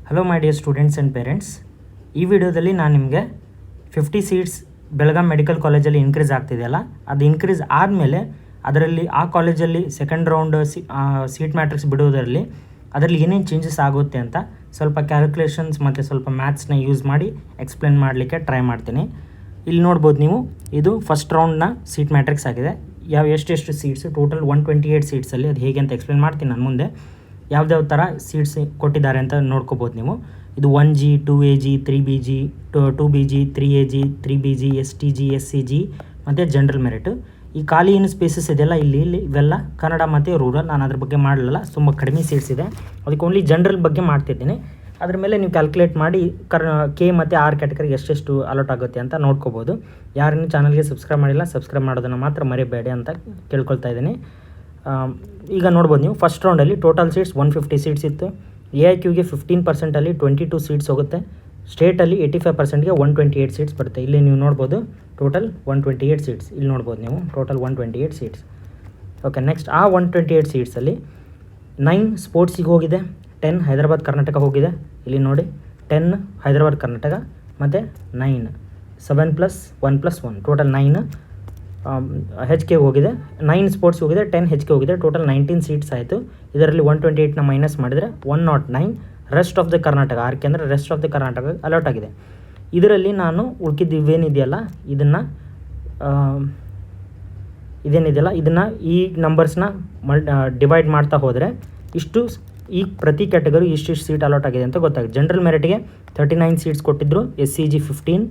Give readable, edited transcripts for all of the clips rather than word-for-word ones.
Hello my dear students and parents, ಈ ವಿಡಿಯೋದಲ್ಲಿ ನಾನು ನಿಮಗೆ 50 ಸೀಟ್ಸ್ ಬೆಳಗಾಂ ಮೆಡಿಕಲ್ ಕಾಲೇಜಲ್ಲಿ ಇನ್ಕ್ರೀಸ್ ಆಗ್ತಿದೆಯಲ್ಲ, ಅದು ಇನ್ಕ್ರೀಸ್ ಆದಮೇಲೆ ಅದರಲ್ಲಿ ಆ ಕಾಲೇಜಲ್ಲಿ ಸೆಕೆಂಡ್ ರೌಂಡ್ ಸೀಟ್ ಮ್ಯಾಟ್ರಿಕ್ಸ್ ಬಿಡೋದರಲ್ಲಿ ಅದರಲ್ಲಿ ಏನೇನು ಚೇಂಜಸ್ ಆಗುತ್ತೆ ಅಂತ ಸ್ವಲ್ಪ ಕ್ಯಾಲ್ಕುಲೇಷನ್ಸ್ ಮತ್ತು ಸ್ವಲ್ಪ ಮ್ಯಾಥ್ಸ್ನ ಯೂಸ್ ಮಾಡಿ ಎಕ್ಸ್ಪ್ಲೇನ್ ಮಾಡಲಿಕ್ಕೆ ಟ್ರೈ ಮಾಡ್ತೀನಿ. ಇಲ್ಲಿ ನೋಡ್ಬೋದು ನೀವು, ಇದು ಫಸ್ಟ್ ರೌಂಡ್ನ ಸೀಟ್ ಮ್ಯಾಟ್ರಿಕ್ಸ್ ಆಗಿದೆ. ಎಷ್ಟೆಷ್ಟು ಸೀಟ್ಸು ಟೋಟಲ್ 128 ಸೀಟ್ಸಲ್ಲಿ ಅದು ಹೇಗೆ ಅಂತ ಎಕ್ಸ್ಪ್ಲೇನ್ ಮಾಡ್ತೀನಿ ನಾನು ಮುಂದೆ. ಯಾವ್ದಾವ ಥರ ಸೀಟ್ಸ್ ಕೊಟ್ಟಿದ್ದಾರೆ ಅಂತ ನೋಡ್ಕೋಬೋದು ನೀವು. ಇದು 1G 2AG 3BG 2BG 3AG 3BG STG SCG ಮತ್ತು ಜನರಲ್ ಮೆರಿಟ್. ಈ ಖಾಲಿ ಏನು ಸ್ಪೇಸಸ್ ಇದೆಯಲ್ಲ ಇಲ್ಲಿ ಇವೆಲ್ಲ ಕನ್ನಡ ಮತ್ತು ರೂರಲ್. ನಾನು ಅದ್ರ ಬಗ್ಗೆ ಮಾಡಲಿಲ್ಲ, ತುಂಬ ಕಡಿಮೆ ಸೀಟ್ಸ್ ಇದೆ, ಅದಕ್ಕೆ ಓನ್ಲಿ ಜನರಲ್ ಬಗ್ಗೆ ಮಾಡ್ತಿದ್ದೀನಿ. ಅದ್ರ ಮೇಲೆ ನೀವು ಕ್ಯಾಲ್ಕುಲೇಟ್ ಮಾಡಿ ಕೆ ಮತ್ತು ಆರ್ ಕ್ಯಾಟಗರಿಗೆ ಎಷ್ಟೆಷ್ಟು ಅಲಾಟ್ ಆಗುತ್ತೆ ಅಂತ ನೋಡ್ಕೋಬೋದು. ಯಾರನ್ನು ಚಾನಲ್ಗೆ ಸಬ್ಸ್ಕ್ರೈಬ್ ಮಾಡಿಲ್ಲ, ಸಬ್ಸ್ಕ್ರೈಬ್ ಮಾಡೋದನ್ನು ಮಾತ್ರ ಮರಿಬೇಡಿ ಅಂತ ಕೇಳ್ಕೊಳ್ತಾ ಇದ್ದೀನಿ. ಈಗ ನೋಡ್ಬೋದು ನೀವು, ಫಸ್ಟ್ ರೌಂಡಲ್ಲಿ ಟೋಟಲ್ ಸೀಟ್ಸ್ 150 ಸೀಟ್ಸ್ ಇತ್ತು. AIQಗೆ 15%ಅಲ್ಲಿ 22 ಸೀಟ್ಸ್ ಹೋಗುತ್ತೆ. ಸ್ಟೇಟಲ್ಲಿ 85%ಗೆ 128 ಸೀಟ್ಸ್ ಬರುತ್ತೆ. ಇಲ್ಲಿ ನೀವು ನೋಡ್ಬೋದು ಟೋಟಲ್ 128 ಸೀಟ್ಸ್. ಇಲ್ಲಿ ನೋಡ್ಬೋದು ನೀವು ಟೋಟಲ್ 128 ಸೀಟ್ಸ್. ಓಕೆ, ನೆಕ್ಸ್ಟ್ ಆ 128 ಸೀಟ್ಸಲ್ಲಿ 9 ಸ್ಪೋರ್ಟ್ಸಿಗೆ ಹೋಗಿದೆ, 10 ಹೈದರಾಬಾದ್ ಕರ್ನಾಟಕ ಹೋಗಿದೆ. ಇಲ್ಲಿ ನೋಡಿ 10 ಹೈದರಾಬಾದ್ ಕರ್ನಾಟಕ ಮತ್ತು 9 7+1+1 ಟೋಟಲ್ 9 HK ಹೋಗಿದೆ. 9 ಸ್ಪೋರ್ಟ್ಸ್ ಹೋಗಿದೆ, 10 HK ಹೋಗಿದೆ. ಟೋಟಲ್ 19 ಸೀಟ್ಸ್ ಆಯಿತು. ಇದರಲ್ಲಿ 128ನ ಮೈನಸ್ ಮಾಡಿದರೆ 109 rest of the Karnataka, RK ಅಂದರೆ rest of the Karnataka allot ಆಗಿದೆ. ಇದರಲ್ಲಿ ನಾನು ಉಳ್ಕಿದ್ದು ಇದೇನಿದೆಯಲ್ಲ ಇದನ್ನು ಈ ನಂಬರ್ಸ್ನ ಡಿವೈಡ್ ಮಾಡ್ತಾ ಹೋದರೆ ಇಷ್ಟು ಈ ಪ್ರತಿ ಕ್ಯಾಟಗರಿ ಇಷ್ಟಿಷ್ಟು ಸೀಟ್ ಅಲಾಟ್ ಆಗಿದೆ ಅಂತ ಗೊತ್ತಾಗುತ್ತೆ. ಜನರಲ್ ಮೆರಿಟ್ಗೆ 39 ಸೀಟ್ಸ್ ಕೊಟ್ಟಿದ್ದರು. SCG 15,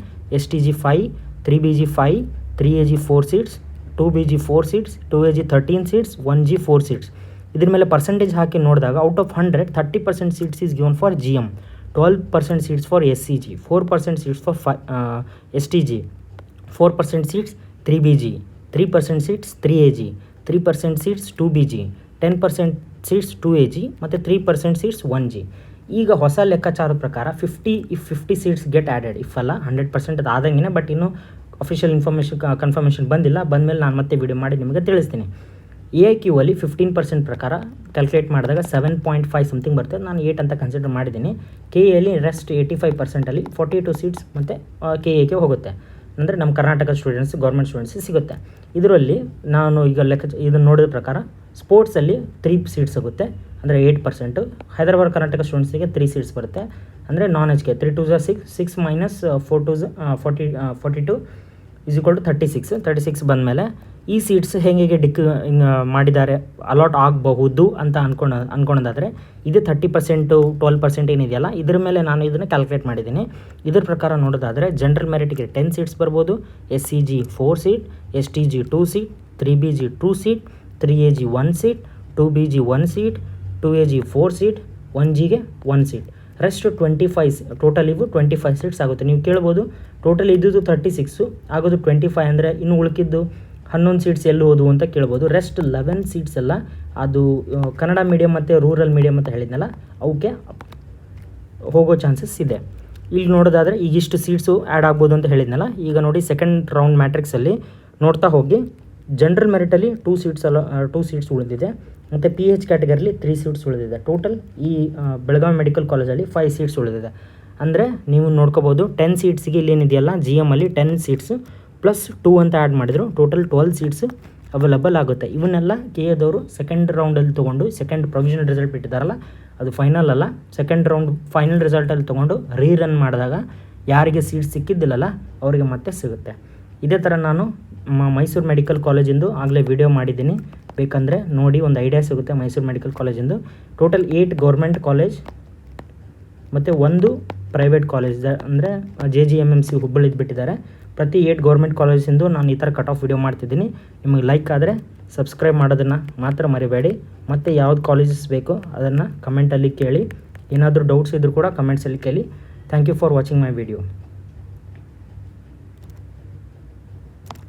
STG 5, 3BG 5, 3AG 4 seats, 2BG 4 seats, 2AG 13 seats, 1G 4 seats. ಇದ್ರ ಮೇಲೆ ಪರ್ಸೆಂಟೇಜ್ ಹಾಕಿ ನೋಡಿದಾಗ out of 100 30% seats is given for GM, 12% seats for SCG, 4% seats for STG, 4% seats 3BG, 3% seats 3AG, 3% seats 2BG, 10% seats 2AG ಮತ್ತು 3% seats 1G. ಈಗ ಹೊಸ ಲೆಕ್ಕಾಚಾರದ ಪ್ರಕಾರ 50 seats get added. ಇಫಲ್ಲ 100% ಅದು ಆದಂಗೆ, ಬಟ್ ಇನ್ನೂ ಅಫಿಷಿಯಲ್ ಕನ್ಫರ್ಮೇಷನ್ ಬಂದಿಲ್ಲ. ಬಂದಮೇಲೆ ನಾನು ಮತ್ತೆ ವಿಡಿಯೋ ಮಾಡಿ ನಿಮಗೆ ತಿಳಿಸ್ತೀನಿ. AIQ ಅಲ್ಲಿ 15% ಪ್ರಕಾರ ಕ್ಯಾಲ್ಕುಲೇಟ್ ಮಾಡಿದಾಗ 7.5 ಸಮಥಿಂಗ್ ಬರ್ತದೆ. ನಾನು 8 ಅಂತ ಕನ್ಸಿಡರ್ ಮಾಡಿದ್ದೀನಿ. KAಯಲ್ಲಿ ರೆಸ್ಟ್ 85%ಅಲ್ಲಿ 42 ಸೀಟ್ಸ್ ಮತ್ತು KAಗೆ ಹೋಗುತ್ತೆ. ಅಂದರೆ ನಮ್ಮ ಕರ್ನಾಟಕ ಸ್ಟೂಡೆಂಟ್ಸ್, ಗೌರ್ಮೆಂಟ್ ಸ್ಟೂಡೆಂಟ್ಸ್ ಸಿಗುತ್ತೆ. ಇದರಲ್ಲಿ ನಾನು ಈಗ ಇದನ್ನು ನೋಡಿದ ಪ್ರಕಾರ ಸ್ಪೋರ್ಟ್ಸಲ್ಲಿ 3 ಸೀಟ್ಸ್ ಹೋಗುತ್ತೆ, ಅಂದರೆ 8%. ಹೈದರಾಬಾದ್ ಕರ್ನಾಟಕ ಸ್ಟೂಡೆಂಟ್ಸಿಗೆ 3 ಸೀಟ್ಸ್ ಬರುತ್ತೆ, ಅಂದರೆ ನಾನ್ HK 3 2 6, 6 minus 4 2 42 is equal to 36 ಬಂದಮೇಲೆ ಈ ಸೀಟ್ಸ್ ಹೇಗೆ ಮಾಡಿದ್ದಾರೆ ಅಲಾಟ್ ಆಗಬಹುದು ಅಂತ ಅಂದ್ಕೊಂಡಾದರೆ ಇದು 30% 12% ಏನಿದೆಯಲ್ಲ ಇದ್ರ ಮೇಲೆ ನಾನು ಇದನ್ನು ಕ್ಯಾಲ್ಕುಲೇಟ್ ಮಾಡಿದ್ದೀನಿ. ಇದ್ರ ಪ್ರಕಾರ ನೋಡೋದಾದರೆ ಜನರಲ್ ಮೆರಿಟ್ಗೆ 10 ಸೀಟ್ಸ್ ಬರ್ಬೋದು, SCG 4 seat, STG 2 seat, 3BG 2 seat, 3AG 1 seat, 2BG 1 seat, 2AG 4 seat, 1Gಗೆ 1 ಸೀಟ್. ರೆಸ್ಟ್ 25 ಟೋಟಲ್ ಇವು 25 ಸೀಟ್ಸ್ ಆಗುತ್ತೆ. ನೀವು ಕೇಳ್ಬೋದು ಟೋಟಲ್ ಇದ್ದಿದ್ದು 36 ಆಗೋದು 25 ಅಂದರೆ ಇನ್ನು ಉಳ್ಕಿದ್ದು 11 ಸೀಟ್ಸ್ ಎಲ್ಲಿ ಹೋದವು ಅಂತ ಕೇಳ್ಬೋದು. ರೆಸ್ಟ್ 11 ಸೀಟ್ಸ್ ಎಲ್ಲ ಅದು ಕನ್ನಡ ಮೀಡಿಯಮ್ ಮತ್ತು ರೂರಲ್ ಮೀಡಿಯಮ್ ಅಂತ ಹೇಳಿದ್ನಲ್ಲ ಅವಕ್ಕೆ ಹೋಗೋ ಚಾನ್ಸಸ್ ಇದೆ. ಇಲ್ಲಿ ನೋಡೋದಾದರೆ ಈಗಿಷ್ಟು ಸೀಟ್ಸು ಆ್ಯಡ್ ಆಗ್ಬೋದು ಅಂತ ಹೇಳಿದ್ನಲ್ಲ. ಈಗ ನೋಡಿ ಸೆಕೆಂಡ್ ರೌಂಡ್ ಮ್ಯಾಟ್ರಿಕ್ಸಲ್ಲಿ ನೋಡ್ತಾ ಹೋಗಿ ಜನರಲ್ ಮೆರಿಟಲ್ಲಿ 2 ಸೀಟ್ಸ್ ಉಳಿದಿದೆ ಮತ್ತು PH ಕ್ಯಾಟಗರಿಲಿ 3 ಸೀಟ್ಸ್ ಉಳಿದಿದೆ. ಟೋಟಲ್ ಈ ಬೆಳಗಾವಿ ಮೆಡಿಕಲ್ ಕಾಲೇಜಲ್ಲಿ 5 ಸೀಟ್ಸ್ ಉಳಿದಿದೆ. ಅಂದರೆ ನೀವು ನೋಡ್ಕೋಬೋದು 10 ಸೀಟ್ಸಿಗೆ ಇಲ್ಲೇನಿದೆಯಲ್ಲ GM ಅಲ್ಲಿ 10 ಸೀಟ್ಸ್ ಪ್ಲಸ್ 2 ಅಂತ ಆ್ಯಡ್ ಮಾಡಿದ್ರು ಟೋಟಲ್ 12 ಸೀಟ್ಸ್ ಅವೈಲಬಲ್ ಆಗುತ್ತೆ. ಇವನ್ನೆಲ್ಲ KAದವರು ಸೆಕೆಂಡ್ ರೌಂಡಲ್ಲಿ ತೊಗೊಂಡು ಸೆಕೆಂಡ್ ಪ್ರೊವಿಷನಲ್ ರಿಸಲ್ಟ್ ಬಿಟ್ಟಿದ್ದಾರಲ್ಲ ಅದು ಫೈನಲ್ ಅಲ್ಲ, ಸೆಕೆಂಡ್ ರೌಂಡ್ ಫೈನಲ್ ರಿಸಲ್ಟಲ್ಲಿ ತೊಗೊಂಡು ರೀರನ್ ಮಾಡಿದಾಗ ಯಾರಿಗೆ ಸೀಟ್ ಸಿಕ್ಕಿದ್ದಿಲ್ಲಲ್ಲ ಅವರಿಗೆ ಮತ್ತೆ ಸಿಗುತ್ತೆ. ಇದೇ ಥರ ನಾನು ಮೈಸೂರು ಮೆಡಿಕಲ್ ಕಾಲೇಜಿಂದು ಆಗಲೇ ವಿಡಿಯೋ ಮಾಡಿದ್ದೀನಿ, ಬೇಕಂದರೆ ನೋಡಿ, ಒಂದು ಐಡಿಯಾ ಸಿಗುತ್ತೆ ಮೈಸೂರು ಮೆಡಿಕಲ್ ಕಾಲೇಜಿಂದು. ಟೋಟಲ್ 8 ಗೌರ್ಮೆಂಟ್ ಕಾಲೇಜ್ ಮತ್ತು 1 ಪ್ರೈವೇಟ್ ಕಾಲೇಜ್, ಅಂದರೆ JGMMC ಹುಬ್ಬಳ್ಳಿದು ಬಿಟ್ಟಿದ್ದಾರೆ. ಪ್ರತಿ 8 ಗೌರ್ಮೆಂಟ್ ಕಾಲೇಜಿಂದು ನಾನು ಈ ಥರ ಕಟ್ ಆಫ್ ವಿಡಿಯೋ ಮಾಡ್ತಿದ್ದೀನಿ. ನಿಮಗೆ ಲೈಕ್ ಆದರೆ ಸಬ್ಸ್ಕ್ರೈಬ್ ಮಾಡೋದನ್ನು ಮಾತ್ರ ಮರಿಬೇಡಿ. ಮತ್ತು ಯಾವ್ದು ಕಾಲೇಜಸ್ ಬೇಕು ಅದನ್ನು ಕಮೆಂಟಲ್ಲಿ ಕೇಳಿ. ಏನಾದರೂ ಡೌಟ್ಸ್ ಇದ್ದರೂ ಕೂಡ ಕಮೆಂಟ್ಸಲ್ಲಿ ಕೇಳಿ. Thank you for watching my video.